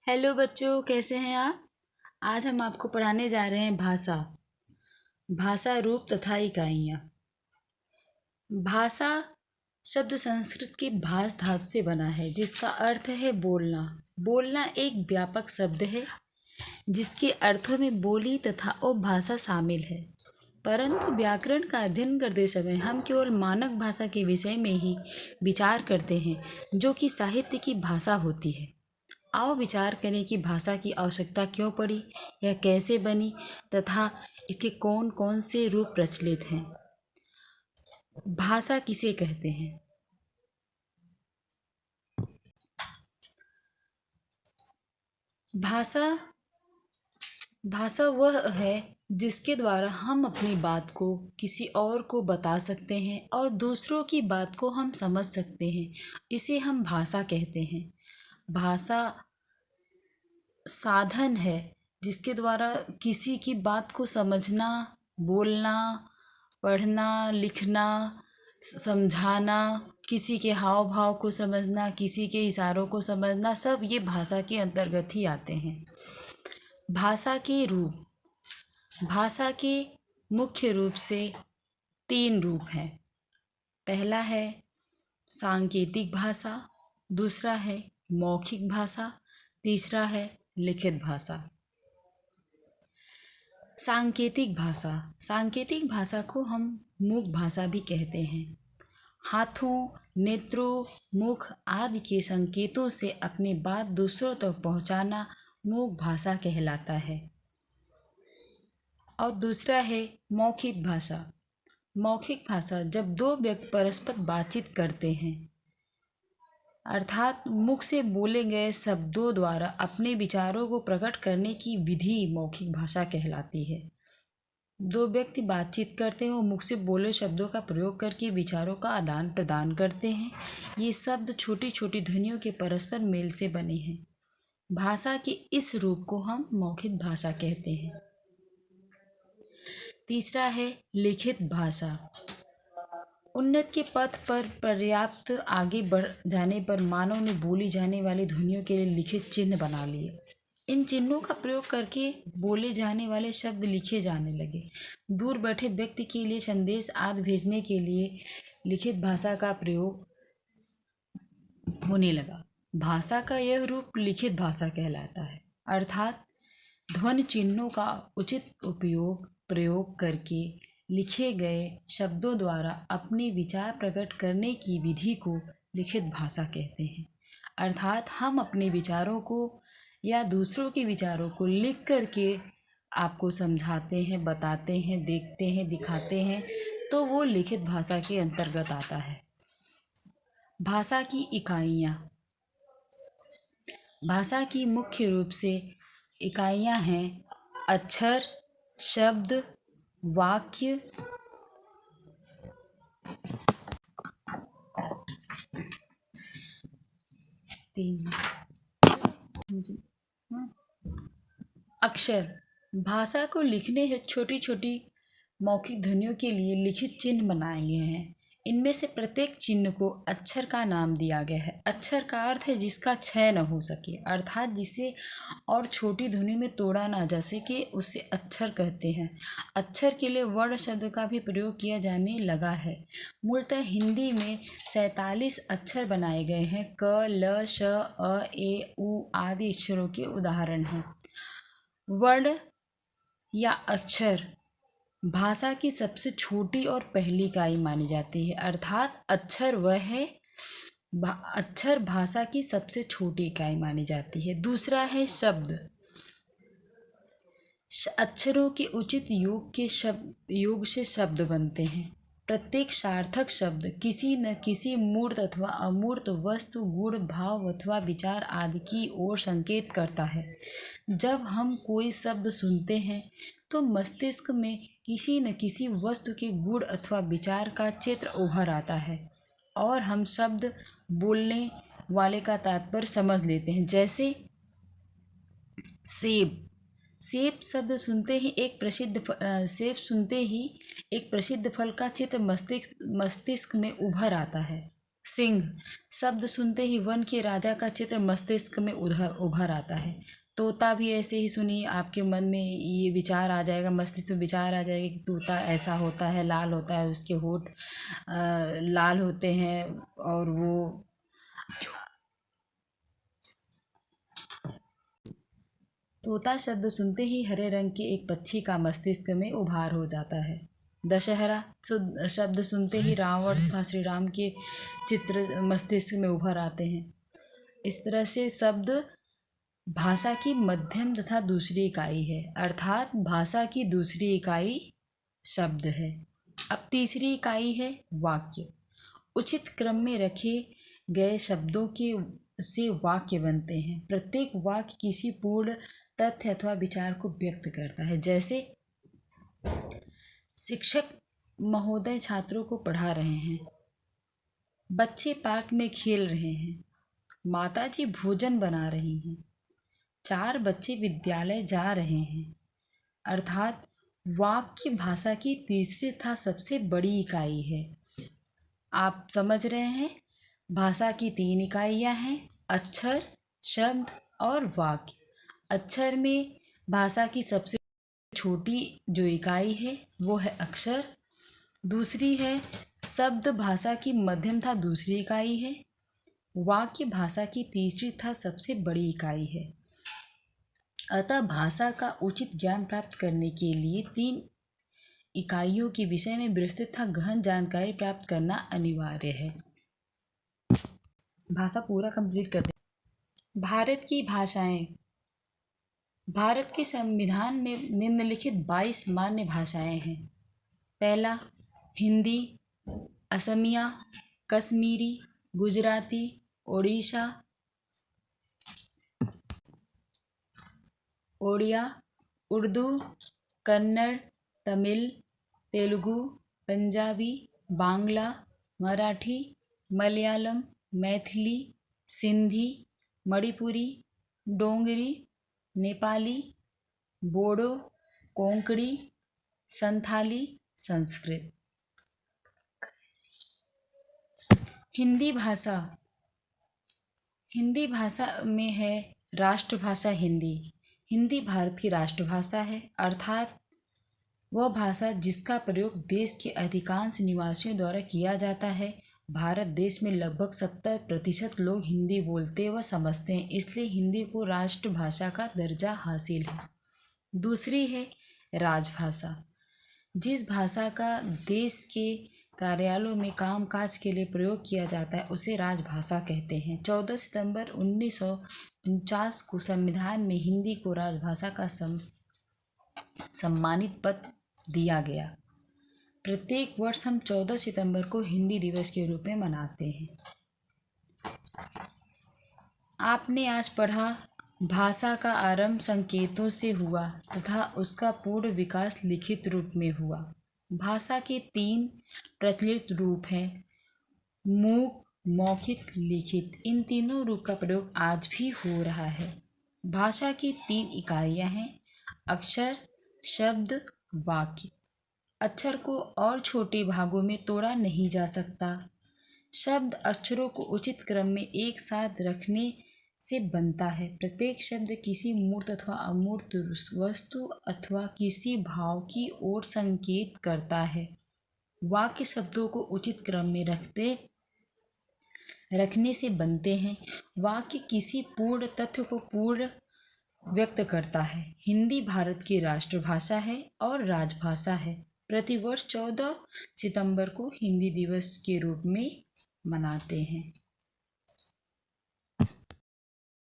Hello बच्चों, कैसे हैं आप। आज हम आपको पढ़ाने जा रहे हैं भाषा। भाषा रूप तथा इकाइयाँ। भाषा शब्द संस्कृत के भाष धातु से बना है, जिसका अर्थ है बोलना। बोलना एक व्यापक शब्द है जिसके अर्थों में बोली तथा उपभाषा शामिल है। परंतु व्याकरण का अध्ययन करते समय हम केवल मानक भाषा के विषय में ही विचार करते हैं, जो कि साहित्य की भाषा होती है। आओ विचार करें कि भाषा की आवश्यकता क्यों पड़ी, यह कैसे बनी तथा इसके कौन कौन से रूप प्रचलित हैं। भाषा किसे कहते हैं। भाषा भाषा वह है जिसके द्वारा हम अपनी बात को किसी और को बता सकते हैं और दूसरों की बात को हम समझ सकते हैं। इसे हम भाषा कहते हैं। भाषा साधन है जिसके द्वारा किसी की बात को समझना, बोलना, पढ़ना, लिखना, समझाना, किसी के हाव भाव को समझना, किसी के इशारों को समझना, सब ये भाषा के अंतर्गत ही आते हैं। भाषा के रूप। भाषा के मुख्य रूप से 3 रूप हैं। पहला है सांकेतिक भाषा, दूसरा है मौखिक भाषा, तीसरा है लिखित भाषा। सांकेतिक भाषा। सांकेतिक भाषा को हम मूक भाषा भी कहते हैं। हाथों, नेत्रों, मुख आदि के संकेतों से अपनी बात दूसरों तक पहुंचाना मूक भाषा कहलाता है। और दूसरा है मौखिक भाषा। मौखिक भाषा जब 2 व्यक्ति परस्पर बातचीत करते हैं, अर्थात मुख से बोले गए शब्दों द्वारा अपने विचारों को प्रकट करने की विधि मौखिक भाषा कहलाती है। 2 व्यक्ति बातचीत करते हैं और मुख से बोले शब्दों का प्रयोग करके विचारों का आदान प्रदान करते हैं। ये शब्द छोटी छोटी ध्वनियों के परस्पर मेल से बने हैं। भाषा के इस रूप को हम मौखिक भाषा कहते हैं। तीसरा है लिखित भाषा। उन्नति के पथ पर पर्याप्त आगे बढ़ जाने पर मानव ने बोली जाने वाली ध्वनियों के लिए लिखित चिन्ह बना लिए। इन चिन्हों का प्रयोग करके बोले जाने वाले शब्द लिखे जाने लगे। दूर बैठे व्यक्ति के लिए संदेश आदि भेजने के लिए लिखित भाषा का प्रयोग होने लगा। भाषा का यह रूप लिखित भाषा कहलाता है, अर्थात ध्वनि चिन्हों का उचित प्रयोग करके लिखे गए शब्दों द्वारा अपने विचार प्रकट करने की विधि को लिखित भाषा कहते हैं। अर्थात हम अपने विचारों को या दूसरों के विचारों को लिख करके आपको समझाते हैं, बताते हैं, देखते हैं, दिखाते हैं, तो वो लिखित भाषा के अंतर्गत आता है। भाषा की इकाइयाँ। भाषा की मुख्य रूप से इकाइयाँ हैं अक्षर, शब्द, वाक्य, अक्षर। भाषा को लिखने हेतु छोटी छोटी मौखिक ध्वनियों के लिए लिखित चिन्ह बनाए गए हैं। इनमें से प्रत्येक चिन्ह को अक्षर का नाम दिया गया है। अक्षर का अर्थ है जिसका क्षय न हो सके, अर्थात जिसे और छोटी ध्वनि में तोड़ा ना जा सके, उसे अक्षर कहते हैं। अक्षर के लिए वर्ण शब्द का भी प्रयोग किया जाने लगा है। मूलतः हिंदी में 47 अक्षर बनाए गए हैं। क, ल, श, अ, ए, उ आदि अक्षरों के उदाहरण हैं। वर्ण या अक्षर भाषा की सबसे छोटी और पहली इकाई मानी जाती है, अर्थात अक्षर भाषा की सबसे छोटी इकाई मानी जाती है। दूसरा है शब्द। अक्षरों के उचित योग से शब्द बनते हैं। प्रत्येक सार्थक शब्द किसी न किसी मूर्त अथवा अमूर्त वस्तु, गुण, भाव अथवा विचार आदि की ओर संकेत करता है। जब हम कोई शब्द सुनते हैं तो मस्तिष्क में किसी न किसी वस्तु के गुण अथवा विचार का चित्र उभर आता है और हम शब्द बोलने वाले का तात्पर्य समझ लेते हैं। जैसे सेब। सेब शब्द सुनते ही एक प्रसिद्ध फल का चित्र मस्तिष्क में उभर आता है। सिंह शब्द सुनते ही वन के राजा का चित्र मस्तिष्क में उभर आता है। तोता भी ऐसे ही, सुनिए, आपके मन में ये विचार आ जाएगा, मस्तिष्क में विचार आ जाएगा कि तोता ऐसा होता है, लाल होता है, उसके होंठ लाल होते हैं और वो तोता शब्द सुनते ही हरे रंग के एक पक्षी का मस्तिष्क में उभार हो जाता है। दशहरा शब्द सुनते ही रावण तथा श्री राम के चित्र मस्तिष्क में उभर आते हैं। इस तरह से शब्द भाषा की मध्यम तथा दूसरी इकाई है, अर्थात भाषा की दूसरी इकाई शब्द है। अब तीसरी इकाई है वाक्य। उचित क्रम में रखे गए शब्दों के से वाक्य बनते हैं। प्रत्येक वाक्य किसी पूर्ण तथ्य अथवा विचार को व्यक्त करता है। जैसे शिक्षक महोदय छात्रों को पढ़ा रहे हैं, बच्चे पार्क में खेल रहे हैं, माताजी भोजन बना रही हैं, 4 बच्चे विद्यालय जा रहे हैं। अर्थात वाक्य भाषा की तीसरी तथा सबसे बड़ी इकाई है। आप समझ रहे हैं, भाषा की 3 इकाइयाँ हैं, अक्षर, शब्द और वाक्य। अक्षर में भाषा की सबसे छोटी जो इकाई है वो है अक्षर। दूसरी है शब्द, भाषा की मध्यम तथा दूसरी इकाई है। वाक्य भाषा की तीसरी तथा सबसे बड़ी इकाई है। अतः भाषा का उचित ज्ञान प्राप्त करने के लिए 3 इकाइयों के विषय में विस्तृत तथा गहन जानकारी प्राप्त करना अनिवार्य है। भाषा पूरा कंप्लीट करते हैं। भारत की भाषाएं। भारत के संविधान में निम्नलिखित 22 मान्य भाषाएं हैं। पहला, हिंदी, असमिया, कश्मीरी, गुजराती, ओडिया, उर्दू, कन्नड़, तमिल, तेलुगु, पंजाबी, बांग्ला, मराठी, मलयालम, मैथिली, सिंधी, मणिपुरी, डोंगरी, नेपाली, बोडो, कोंकणी, संथाली, संस्कृत। हिंदी भाषा। हिंदी भाषा में है राष्ट्रभाषा हिंदी। हिंदी भारत की राष्ट्रभाषा है, अर्थात वह भाषा जिसका प्रयोग देश के अधिकांश निवासियों द्वारा किया जाता है। भारत देश में लगभग 70% लोग हिंदी बोलते व समझते हैं, इसलिए हिंदी को राष्ट्रभाषा का दर्जा हासिल है। दूसरी है राजभाषा। जिस भाषा का देश के कार्यालयों में कामकाज के लिए प्रयोग किया जाता है उसे राजभाषा कहते हैं। 14 सितंबर 1949 को संविधान में हिंदी को राजभाषा का सम्मानित पद दिया गया। प्रत्येक वर्ष हम 14 सितंबर को हिंदी दिवस के रूप में मनाते हैं। आपने आज पढ़ा, भाषा का आरंभ संकेतों से हुआ तथा उसका पूर्ण विकास लिखित रूप में हुआ। भाषा के 3 प्रचलित रूप हैं, मूक, मौखिक, लिखित। इन तीनों रूप का प्रयोग आज भी हो रहा है। भाषा की 3 इकाइयाँ हैं, अक्षर, शब्द, वाक्य। अक्षर को और छोटे भागों में तोड़ा नहीं जा सकता। शब्द अक्षरों को उचित क्रम में एक साथ रखने से बनता है। प्रत्येक शब्द किसी मूर्त अथवा अमूर्त वस्तु अथवा किसी भाव की ओर संकेत करता है। वाक्य शब्दों को उचित क्रम में रखने से बनते हैं। वाक्य किसी पूर्ण तथ्य को पूर्ण व्यक्त करता है। हिंदी भारत की राष्ट्रभाषा है और राजभाषा है। प्रतिवर्ष 14 सितंबर को हिंदी दिवस के रूप में मनाते हैं।